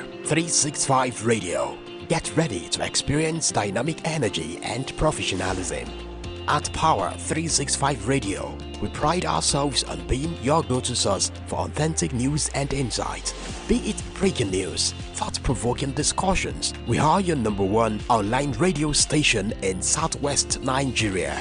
Power 365 Radio. Get ready to experience dynamic energy and professionalism. At Power 365 Radio, we pride ourselves on being your go-to source for authentic news and insight. Be it breaking news, thought-provoking discussions, we are your #1 online radio station in Southwest Nigeria.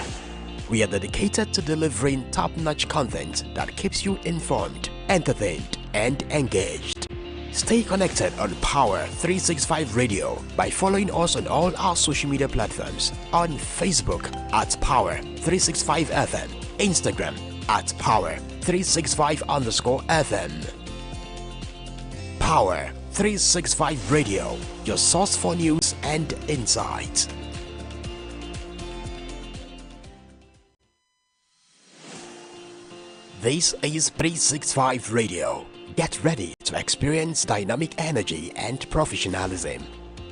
We are dedicated to delivering top-notch content that keeps you informed, entertained, and engaged. Stay connected on Power 365 Radio by following us on all our social media platforms. On Facebook at Power 365 FM, Instagram at Power 365 _FM. Power 365 Radio, your source for news and insight. This is 365 Radio. Get ready to experience dynamic energy and professionalism.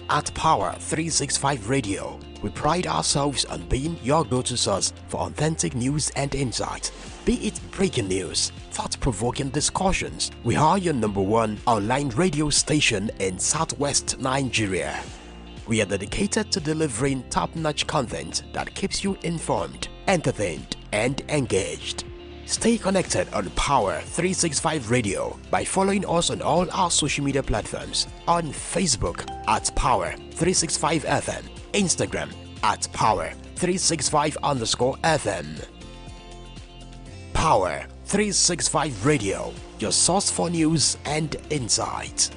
At Power 365 Radio, we pride ourselves on being your go-to source for authentic news and insight. Be it breaking news, thought-provoking discussions, we are your #1 online radio station in Southwest Nigeria. We are dedicated to delivering top-notch content that keeps you informed, entertained, and engaged. Stay connected on Power 365 Radio by following us on all our social media platforms. On Facebook at Power 365 FM, Instagram at Power 365 _FM. Power 365 Radio, your source for news and insight.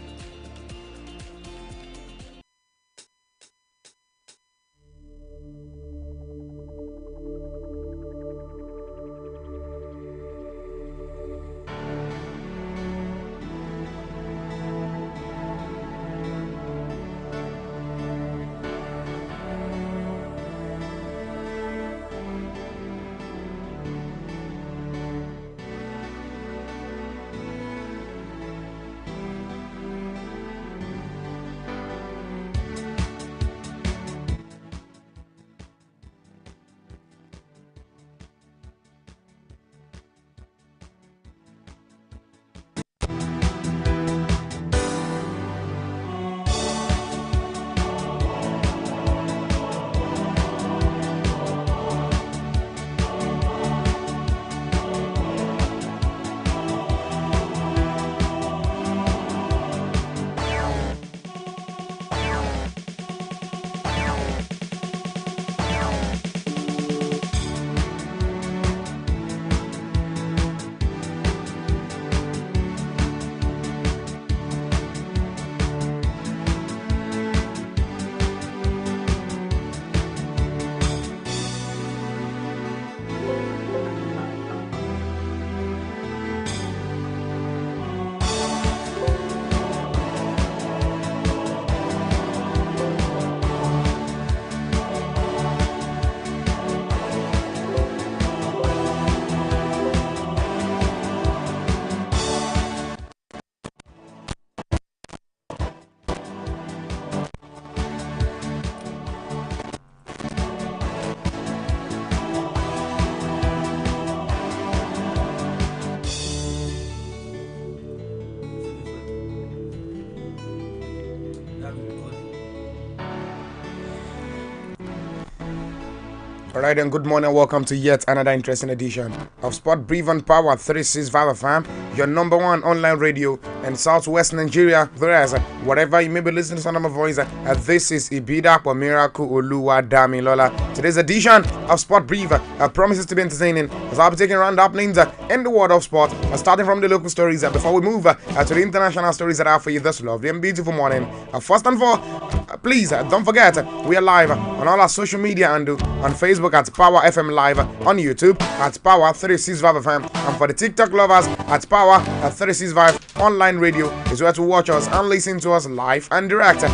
Alright, and good morning. Welcome to yet another interesting edition of Sport Brief on Power 365 FM, your #1 online radio in Southwest Nigeria. Whereas, whatever you may be listening to sound of my voice, this is Ibida for Miracle Oluwa Dami Lola. Today's edition of Sport Brief promises to be entertaining as I'll be taking around happenings in the world of sport, starting from the local stories before we move to the international stories that I have for you this lovely and beautiful morning. First and foremost, please don't forget we are live on all our social media and on Facebook at Power FM Live, on YouTube at Power 365 FM, and for the TikTok lovers at Power 365 Online Radio is where to watch us and listen to us live and direct.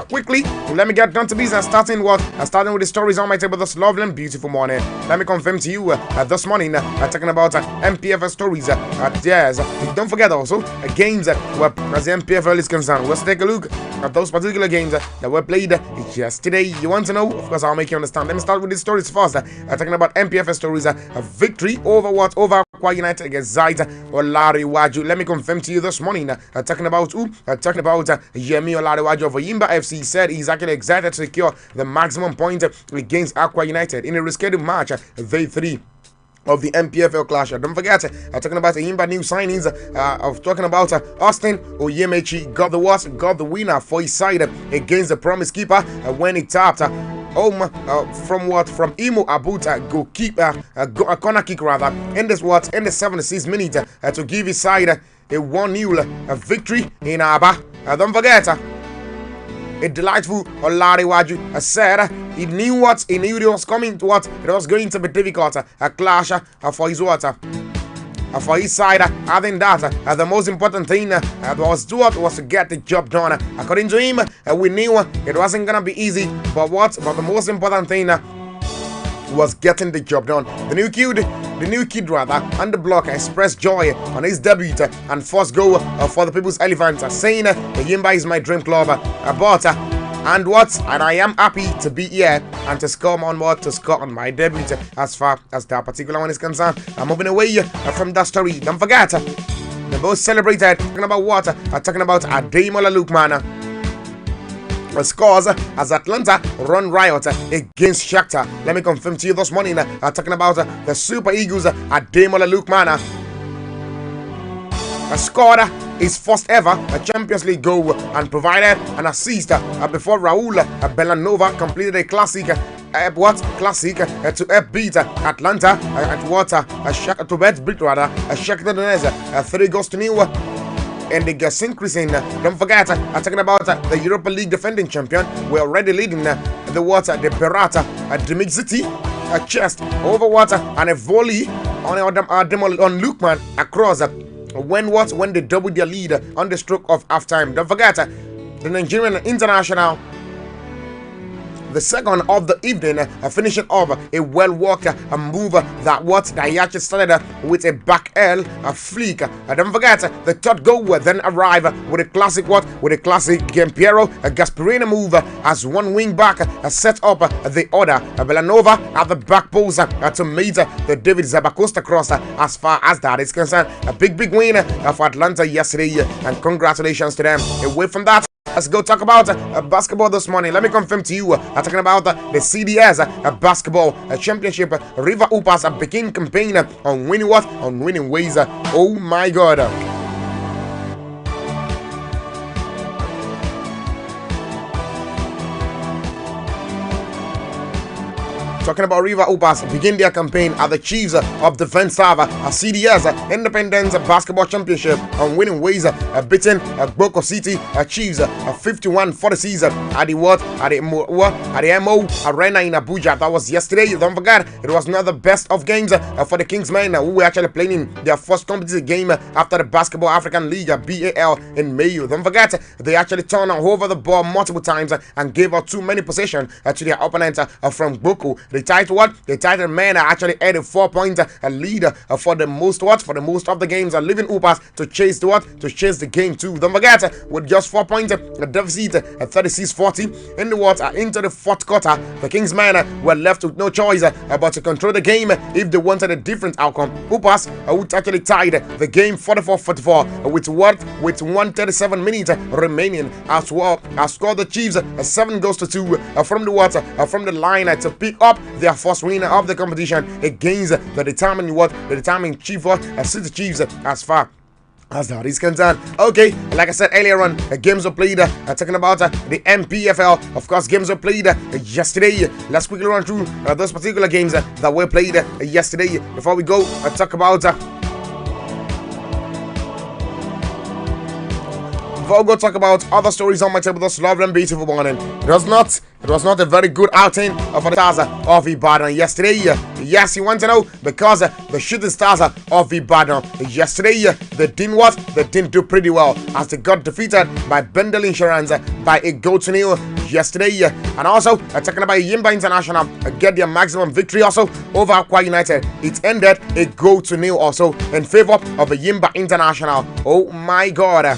Quickly, let me get down to business, starting with the stories on my table this lovely and beautiful morning. Let me confirm to you this morning, talking about MPFL stories. Yes, don't forget also games where as the MPFL is concerned. Let's take a look at those particular games that were played yesterday. You want to know? Of course, I'll make you understand. Let me start with the stories first. Talking about MPFL stories, a victory over Akwa United against Zaita or Larry Waju. Let me confirm to you this morning. Talking about who? Talking about Yemi Oladewajo of Yimba FC said he's actually excited to secure the maximum point against Aqua United in a rescheduled match, day 3 of the MPFL clash. Don't forget, talking about the Yimba new signings, of talking about Austin Oyemechi got the winner for his side against the promise keeper when he tapped from Imo Abuta goalkeeper, a corner kick rather, in the 76th minute to give his side a 1-0 victory in Aba. Don't forget, a delightful Oladewajo said he knew it was coming to it was going to be difficult, a clash for his for his side. I think that the most important thing was to get the job done. According to him, we knew it wasn't gonna be easy, but the most important thing was getting the job done. The new kid on the block expressed joy on his debut and first goal for the People's Elephant, saying Yimba is my dream club, and I am happy to be here and to score on my debut. As far as that particular one is concerned, I'm moving away from that story. Don't forget, the most celebrated, talking about what? Talking about Ademola Lookman scores as Atlanta run riot against Shakhtar. Let me confirm to you this morning, talking about the Super Eagles, Ademola Lookman scored his first ever Champions League goal and provided an assist before Raul Bellanova completed a classic to help beat Atlanta to beat Shakhtar Donetsk 3 goals to 0. And the gas increasing. Don't forget, talking about the Europa League defending champion. We're already leading the Berata Dimixity, a chest over water and a volley on Lookman across. When they doubled their lead on the stroke of halftime. Don't forget, the Nigerian international, the second of the evening, finishing off a well-worked move that he actually started with a back L, a flick. Don't forget, the third goal then arrived with a classic Giampiero Gasperini move as one wing back set up the other. Bellanova at the back post to meet the David Zabacosta cross. As far as that is concerned, a big win for Atlanta yesterday, and congratulations to them. Away from that, let's go talk about basketball this morning. Let me confirm to you, talking about the CDS basketball championship. River Hoopers begin campaign on winning ways. Oh my God. Talking about River Hoopers begin their campaign at the Chiefs of Defense Server, a CDS Independence Basketball Championship on winning ways, beating Boko City Chiefs 51-46 at the MO Arena in Abuja. That was yesterday. Don't forget, it was not the best of games for the Kingsmen, who were actually playing their first competitive game after the Basketball African League BAL in May. Don't forget, they actually turned over the ball multiple times and gave out too many possessions to their opponent from Boko. The title men actually had a 4-point lead for the most of the games, leaving Hoopers to chase the game too. Don't forget, with just 4 points deficit 36-40 into the fourth quarter, the Kingsmen were left with no choice but to control the game if they wanted a different outcome. Hoopers would actually tied the game 44-44 with 137 minutes remaining as well as scored the Chiefs 7 goals to 2 from the line to pick up their first win of the competition against the determined City Chiefs as far as that is concerned. Okay, like I said earlier on, games were played, talking about the MPFL. Of course, games were played yesterday. Let's quickly run through those particular games that were played yesterday before we go talk about before we go talk about other stories on my table this lovely and beautiful morning. It was not a very good outing for the Stars of Ibadan yesterday. Yes, you want to know, because the Shooting Stars of Ibadan yesterday, they didn't do pretty well as they got defeated by Bendel Insurance by a goal to 0 yesterday. And also, talking about Yimba International, get their maximum victory also over Aqua United. It ended a goal to 0 also in favor of the Yimba International. Oh my God.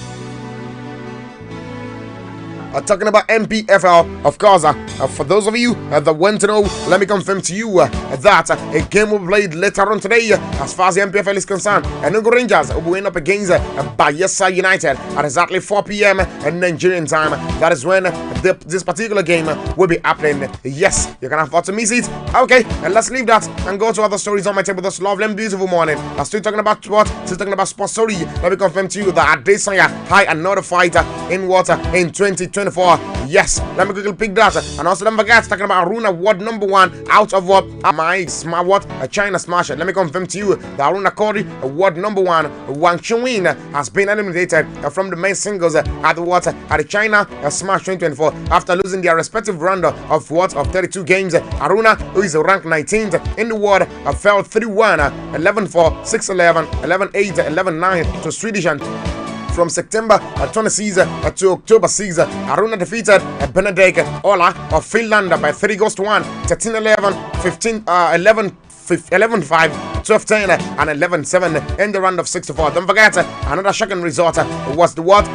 talking about MPFL, of course. For those of you that want to know, let me confirm to you that a game will be played later on today as far as the MPFL is concerned. Enugu Rangers will be going up against Bayelsa United at exactly 4 p.m. Nigerian time. That is when this particular game will be happening. Yes, you can afford to miss it. Okay, and let's leave that and go to other stories on my table this lovely and beautiful morning. I'm still talking about what? Still talking about sports story. Let me confirm to you that Adesanya high another fighter in water in 2024. Yes, let me quickly pick that. And also don't forget talking about Aruna World #1 out of what? My smart what? A China smasher. Let me confirm to you that Aruna Kori World #1 Wang Chunwin has been eliminated from the main singles at the water at the China Smash 2024 after losing their respective round of 32 games. Aruna, who is ranked 19th in the world, fell 3-1, 11-4, 6-11, 11-8, 11-9 to Swedish and from September 26 to October 6, Aruna defeated Benedict Ola of Finland by 3-1, 13-11, 11-5, 12-10 and 11-7 in the round of 64. Don't forget, another shocking result was World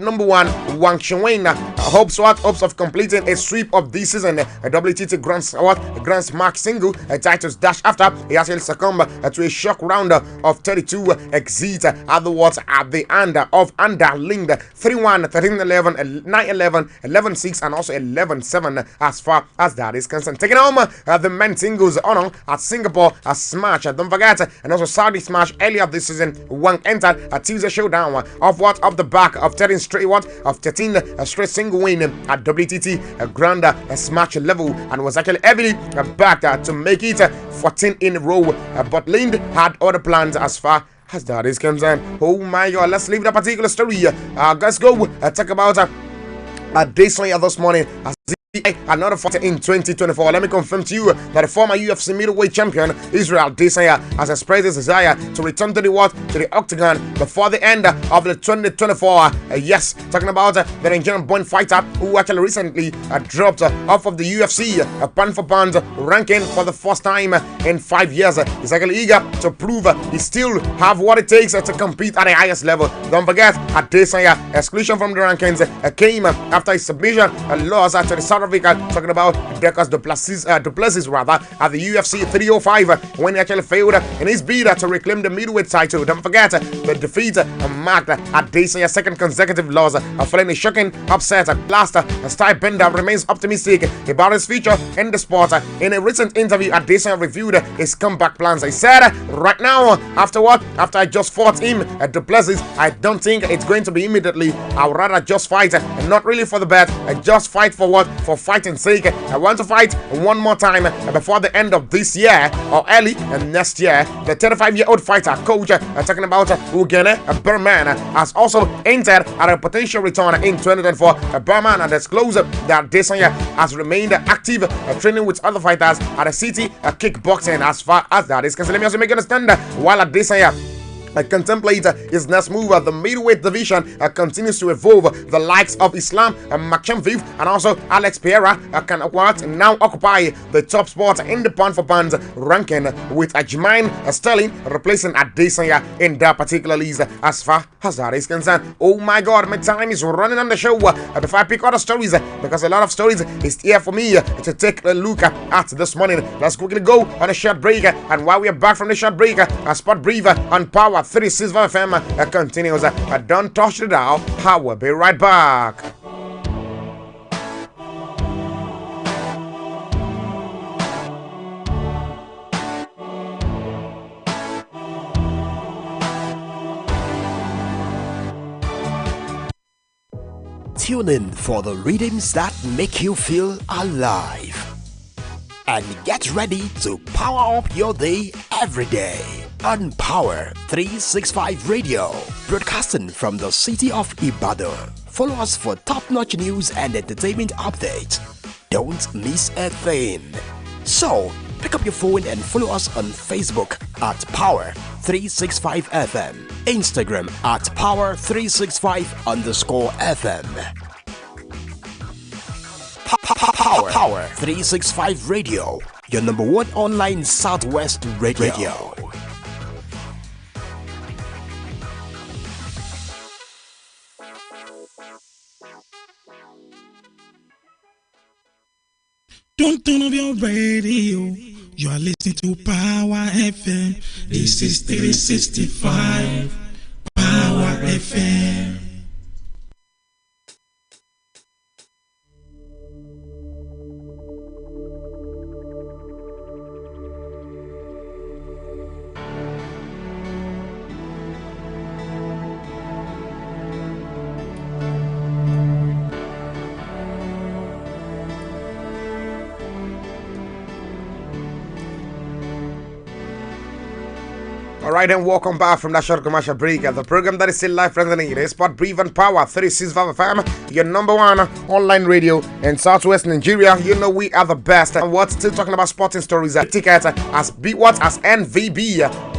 #1 Wang Chunwin hopes of completing a sweep of this season. A WTT Grand Smash single titles dash after he actually succumbed to a shock round of 32 exit at the Worlds at the end of underling 3-1, 13-11, 9-11, 11-6 and also 11-7 as far as that is concerned. Taking home the men's singles honor at Singapore Smash. Don't forget, and also Saudi Smash earlier this season, Wang entered a Tuesday showdown of the back of 13 straight single win at WTT Grand Smash level and was actually heavily backed to make it 14 in a row, but Lind had other plans as far as that is concerned. Oh my god, let's leave that particular story. Let's go talk about Adesanya this morning. Another fighter in 2024. Let me confirm to you that the former UFC middleweight champion Israel Adesanya has expressed his desire to return to the octagon before the end of the 2024. Yes, talking about the Nigerian-born fighter who actually recently dropped off of the UFC pound for pound ranking for the first time in 5 years. He's actually eager to prove he still have what it takes to compete at the highest level. Don't forget, Adesanya exclusion from the rankings came after his submission loss to the South Africa, talking about Dekas Duplessis at the UFC 305 when he actually failed in his bid to reclaim the middleweight title. Don't forget, the defeat marked Adesanya's second consecutive loss following a shocking upset. Last, Style Bender remains optimistic about his future in the sport. In a recent interview, Adesanya reviewed his comeback plans. He said, right now, after I just fought him at Duplessis, I don't think it's going to be immediately. I would rather just fight, not really for the bet, just fight for what? For fighting sake. I want to fight one more time before the end of this year or early next year. The 35-year-old fighter coach talking about Ugene Berman has also entered at a potential return in 2024. Berman has disclosed that Adesanya has remained active training with other fighters at the city kickboxing as far as that is concerned. Let me also make you understand while Adesanya contemplate his next move. The middleweight division continues to evolve. The likes of Islam Makhachev and also Alex Pereira can now occupy the top spot in the pound for pound ranking, with Jermaine Sterling replacing Adesanya in that particular list as far as that is concerned. Oh my god, my time is running on the show. Before I pick other stories, because a lot of stories is here for me to take a look at this morning, let's quickly go on a short break. And while we are back from the short break, a spot brief on Power 365 FM continues. Don't touch the dial. I will be right back. Tune in for the rhythms that make you feel alive. And get ready to power up your day every day on Power 365 Radio, broadcasting from the city of Ibadan. Follow us for top-notch news and entertainment updates. Don't miss a thing. So, pick up your phone and follow us on Facebook at Power 365 FM, Instagram at Power365_FM. Power 365 Radio, your #1 online Southwest radio. Don't turn off your radio. You are listening to Power FM. This is 365 Power FM. Alright, and welcome back from that short commercial break. The program that is still live presenting it is Sport Brief and Power 365 FM, your number one online radio in Southwest Nigeria. You know we are the best. And what's still talking about sporting stories? Ticket as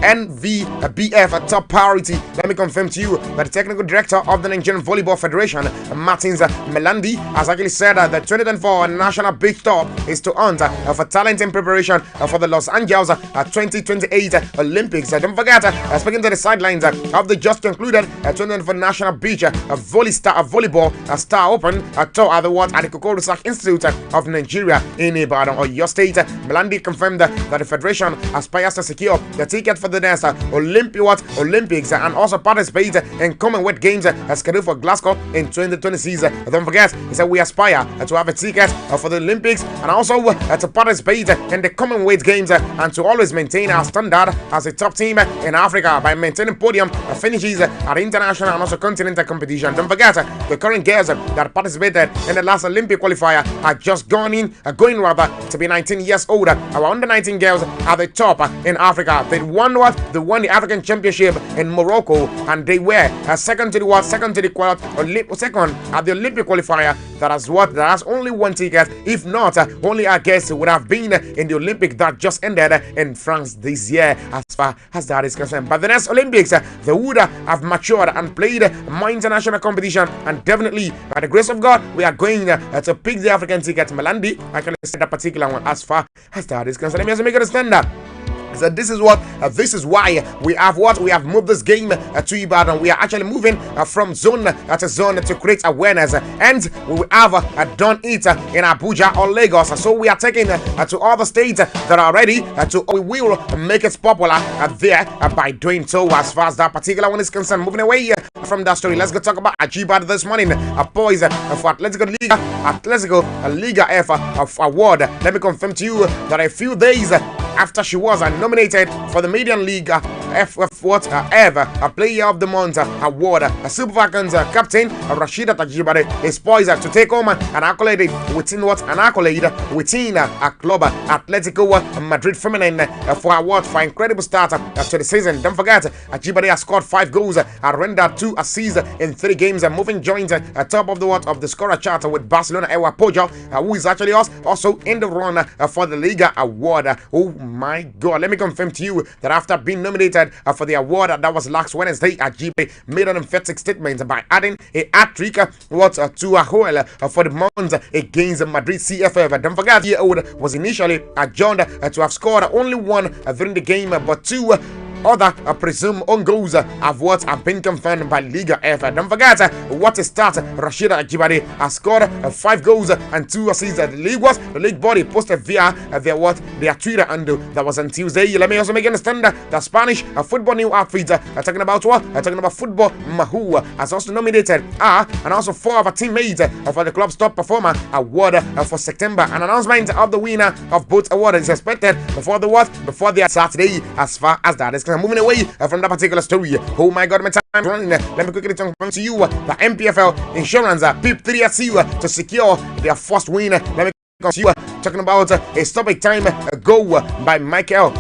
NVBF top priority. Let me confirm to you that the technical director of the Nigerian Volleyball Federation, Martins Melandi, has actually said that the 2024 National Beach Top is to hunt for talent in preparation for the Los Angeles 2028 Olympics. Don't forget, speaking to the sidelines of the just concluded 2024 National Beach Volleyball Star Open tour at the Cocoa Research Institute of Nigeria in Ibadan, Oyo State. Melandi confirmed that the federation aspires to secure the ticket for the next Olympics and also participate in Commonwealth Games scheduled for Glasgow in 2026. Don't forget, he said we aspire to have a ticket for the Olympics and also to participate in the Commonwealth Games and to always maintain our standard as a top team in Africa by maintaining podium finishes at international and also continental competition. Don't forget, the current girls that participated in the last Olympic qualifier are just going to be 19 years old. Our under 19 girls are the top in Africa. They won the African Championship in Morocco, and they were second at the Olympic qualifier. That has only one ticket. If not, only our guests would have been in the Olympic that just ended in France this year, as far as that is concerned. But the next Olympics, they would have matured and played more international competition, and definitely, by the grace of God, we are going to pick the African ticket. Melandi actually said that particular one as far as that is concerned. Let me also make you understand that. So this is why we have moved this game to Ibadan. We are actually moving from zone to zone to create awareness, and we will have done it in Abuja or Lagos. So we are taking to all the states that are ready we will make it popular there by doing so. As far as that particular one is concerned, moving away from that story, let's go talk about Ajibade this morning. Boys for Atletico Liga F award. Let me confirm to you that a few days after she was nominated for the Median League a Player of the Month award, Super Falcons captain Rashida Ajibade is poised to take home an accolade within a club, Atletico Madrid Feminine, for award for incredible start to the season. Don't forget, Ajibade has scored 5 goals and rendered 2 assists in 3 games, moving joint top of the scorer chart with Barcelona Ewa Pojo, who is actually also in the run for the Liga award. Oh my God, let me confirm to you that after being nominated for the award that was last Wednesday, Ajibade made an emphatic statement by adding a hat-trick to a goal for the month against Madrid CFF. Don't forget, the year-old was initially adjourned to have scored only 1 during the game, but 2 other presumed own goals have been confirmed by Liga F. Don't forget, what a start. Rashida Ajibade has scored 5 goals and 2 assists. The league body posted via their Twitter handle. That was on Tuesday. Let me also make you understand that the Spanish football new outfit talking about Football Mahu has also nominated and also 4 of our teammates for the club's top performer award for September. An announcement of the winner of both awards is expected before the Saturday. As far as that is concerned, moving away from that particular story. Oh my God, my time is running. Let me quickly confirm to you the MPFL Insurance PIP 3SU to secure their first win. Let me confirm to you talking about a stoppage time goal by Michael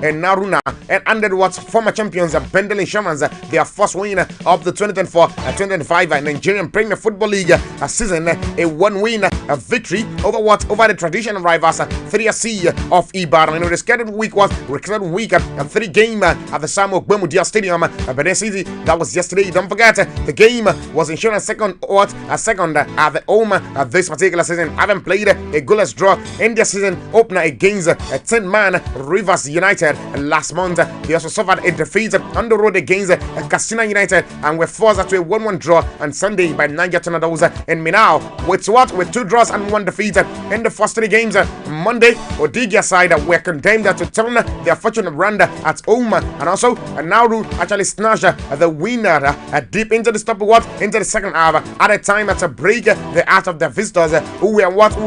and Naruna and ended former champions Bendel Insurance their first win of the 2024-2025 Nigerian Premier Football League season, a 1-win victory over the traditional rivals 3SC of Ibadan. The scheduled week was 3-game at the Samuel Gbemudia Stadium, Benin City. That was yesterday. Don't forget, the game was Insurance second at the home this particular season, having played a goalless draw in their season opener against a 10-man Rivers United. United last month. They also suffered a defeat on the road against Casino United and were forced to a 1-1 draw on Sunday by Niger Tornadoes in Minau. With 2 draws and 1 defeat in the first 3 games. Monday, Odigia side were condemned to turn their fortune around at home, and also Nauru actually snatched the winner deep into the into the second half at a time to break the heart of the visitors who were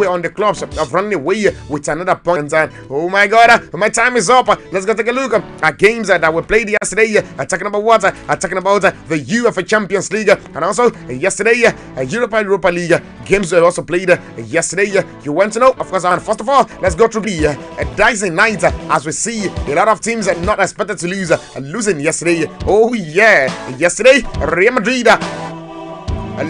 on the clubs of running away with another point. And oh my God, my time is up. Let's go take a look at games that were played yesterday. Talking about what? Talking about the UEFA Champions League, and also yesterday Europa League games were also played yesterday. You want to know? Of course. And first of all, let's go through the dicey night as we see a lot of teams not expected to lose losing yesterday. Oh yeah, yesterday Real Madrid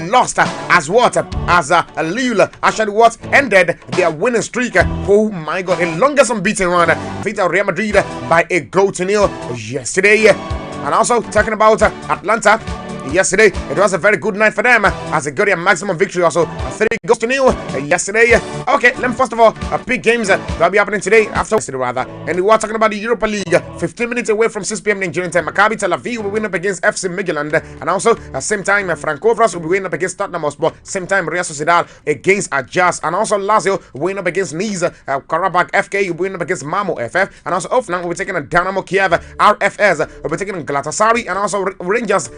lost as what? As Lille actually ended their winning streak. Oh my God, the longest unbeaten run. Defeated Real Madrid by a 1-0 yesterday. And also talking about Atlanta. Yesterday, it was a very good night for them as they got their maximum victory. Also, 3-0 yesterday. Okay, let me first of all pick games that'll be happening today after rather. And we are talking about the Europa League. 15 minutes away from 6 p.m. Nigerian time. Maccabi Tel Aviv will win up against FC Midtjylland, and also at same time Frankfurt will win up against Tottenham Hotspur. Same time Real Sociedad against Ajax, and also Lazio will win up against Nice. Karabakh FK will win up against Malmo FF, and also Ofnan will be taking a Dynamo Kiev. RFS will be taking Galatasaray, and also Rangers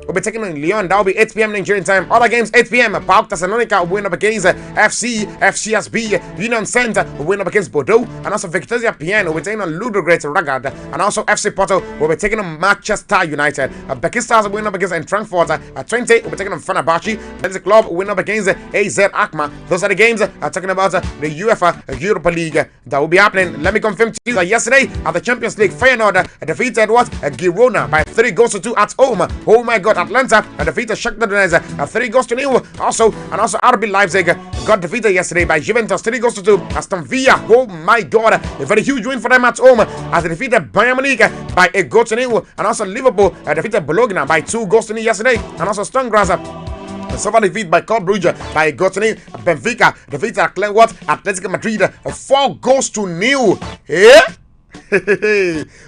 will be taking on Lyon. That will be 8 p.m. Nigerian time. Other games, 8 p.m. PAOK Thessalonica will win up against FCSB. Union Center will win up against Bordeaux. And also Victoria Piano will be taking on Ludogorets Ragad. And also FC Porto will be taking on Manchester United. Becky Stars will win up against Frankfurt. At 20 will be taking on Fenerbahce. There's a club will win up against AZ Alkmaar. Those are the games talking about the UEFA Europa League that will be happening. Let me confirm to you that yesterday at the Champions League, Feyenoord defeated Girona by 3-2 at home. Oh my God. Atlanta defeated Shakhtar Donetsk 3-0. Also RB Leipzig got defeated yesterday by Juventus 3-2. Aston Villa, oh my God, a very huge win for them at home as they defeated Bayern Munich by 1-0. And also Liverpool defeated Bologna by 2-0 yesterday. And also Sturm Graz suffered defeat by Club Brugge by 1-0. Benfica defeated Atletico Madrid 4-0. Yeah.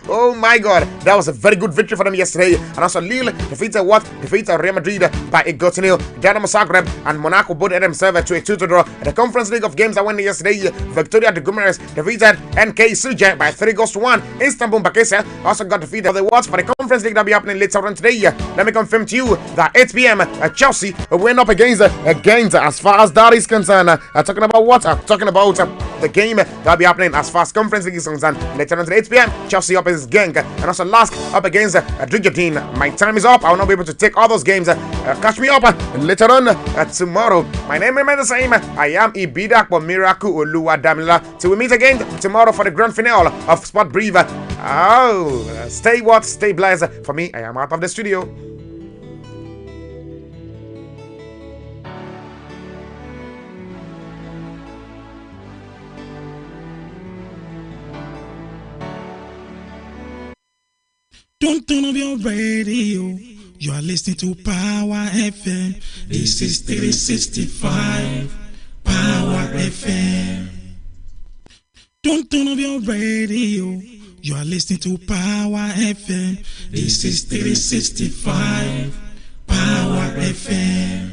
Oh my God, that was a very good victory for them yesterday. And also Lille defeated Real Madrid by 1-0. Dynamo Zagreb and Monaco both had themselves to a 2-2 draw. The Conference League of games that went yesterday, Victoria de Guimaraes defeated NK Suje by 3-1. Istanbul Bakasya also got defeated. The awards for the Conference League that will be happening later on today. Let me confirm to you that 8 p.m. Chelsea went up against as far as that is concerned. Talking about what? Talking about the game that will be happening as far as Conference League is concerned. Later on today, 8 p.m. Chelsea up against Genk, and also Lask up against Drigardine. My time is up. I will not be able to take all those games. Catch me up later on tomorrow. My name remains the same. I am Ibidak Miraku Oluwa Damila. Till we meet again tomorrow for the grand finale of Sport Brief. Oh, stay blessed. For me, I am out of the studio. Don't turn off your radio. You are listening to Power FM. This is 365 Power FM. Don't turn off your radio. You are listening to Power FM. This is 365 Power FM.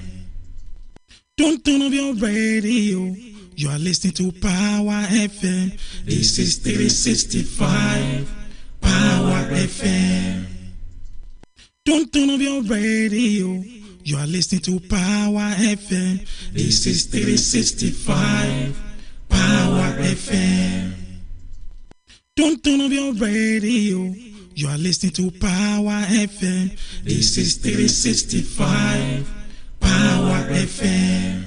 Don't turn off your radio. You are listening to Power FM. This is 365 Power FM. Don't turn off your radio. You are listening to Power FM. This is 365 Power FM. Don't turn off your radio. You are listening to Power FM. This is 365 Power FM.